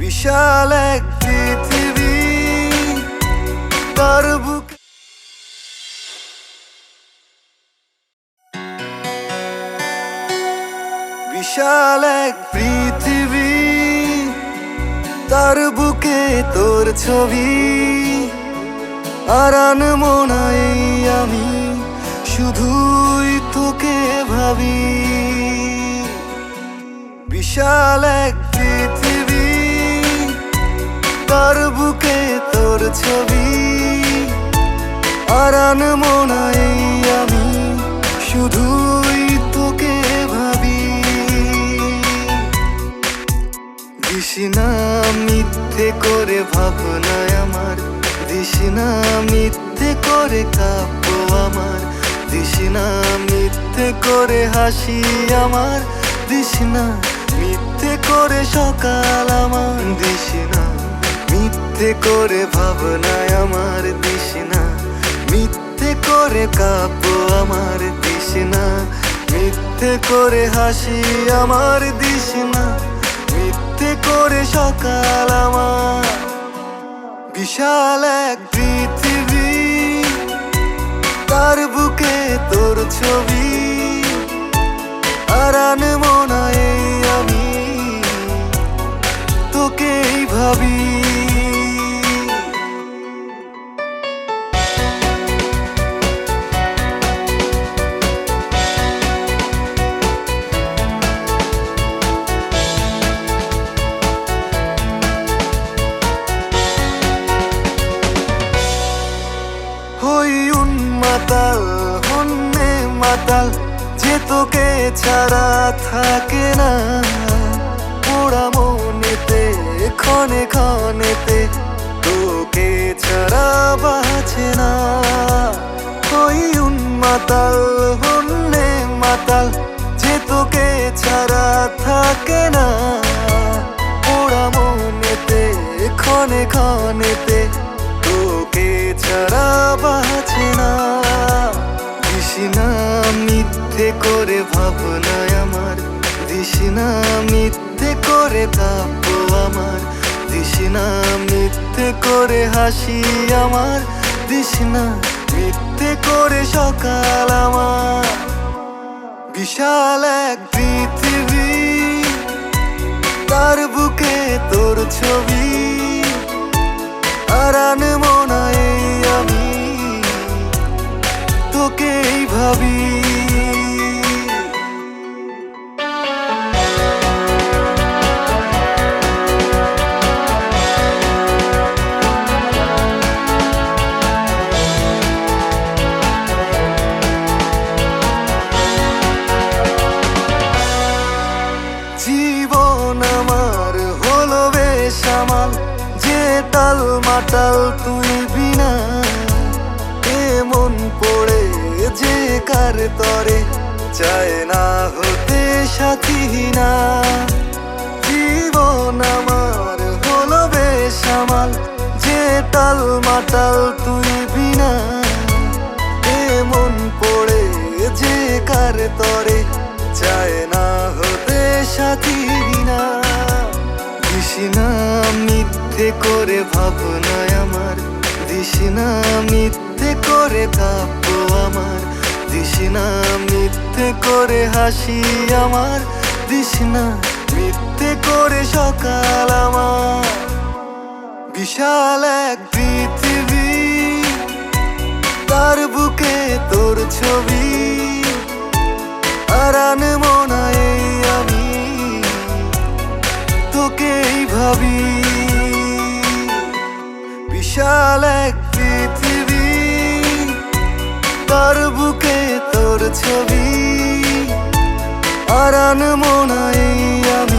বিশাল এক পৃথিবী তার বুকে বিশাল এক পৃথিবী তার বুকে তোর ছবি আর আনমনাই আমি শুধুই তোকে ভাবি বিশাল এক পৃথিবী তার বুকে তোর ছবি আর আনমনাই আমি শুধুই তোকে ভাবি দিশনা মিথ্যে করে ভাবনায় আমার দিশনা মিথ্যে করে কাব্য আমার দিশনা মিথ্যে করে হাসি আমার দিশনা মিথ্যে করে সকাল আমার দিশনা মিথ্যে করে ভাবনায় আমার দিশনা মিথ্যে করে কাব্য আমার দিশনা মিথ্যে করে হাসি আমার দিশনা মিথ্যে করে সকাল আমার বিশাল এক পৃথিবী তার বুকে তোর ছবি আর আনমনায় আমি তোকেই ভাবি হই উন্মাতাল হন্যে মাতাল যে তোকে ছাড়া থাকে না পোড়া মনেতে ক্ষণে ক্ষণেতে তোকে ছাড়া বাঁচে না হই উন্মাতাল হন্যে মাতাল যে তোকে ছাড়া থাকে না পোড়া মনেতে ক্ষণে ক্ষণেতে তোকে ছাড়া বাঁচে না দিশনা মিথ্যে করে ভাবনায় আমার দিশনা মিথ্যে করে কাব্য আমার দিশনা মিথ্যে করে হাসি আমার দিশনা মিথ্যে করে সকাল আমার বিশাল এক পৃথিবী তার বুকে তোর ছবি আর আনমনায় আমি তোকেই ভাবি জীবন আমার হলো বেসামাল যে টাল মাটাল তুই বিনা এমন পড়ে যে কার তরে চায় না হতে সাথী না জীবন আমার হলো বেসামাল যে টাল মাটাল তুই বিনা এমন পড়ে যে কার তরে চায় না হতে সাথী না দিশনা মিথ্যে করে ভাবনায় আমার দিশনা মিথ্যে করে কাব্য আমার দিশনা মিথ্যে করে হাসি আমার দিশনা মিথ্যে করে সকাল আমার বিশাল এক পৃথিবী তার বুকে তোর ছবি আর আনমনায় আমি তোকেই ভাবি বিশাল এক পৃথিবী তার বুকে তোর ছবি আর আনমনায় আমি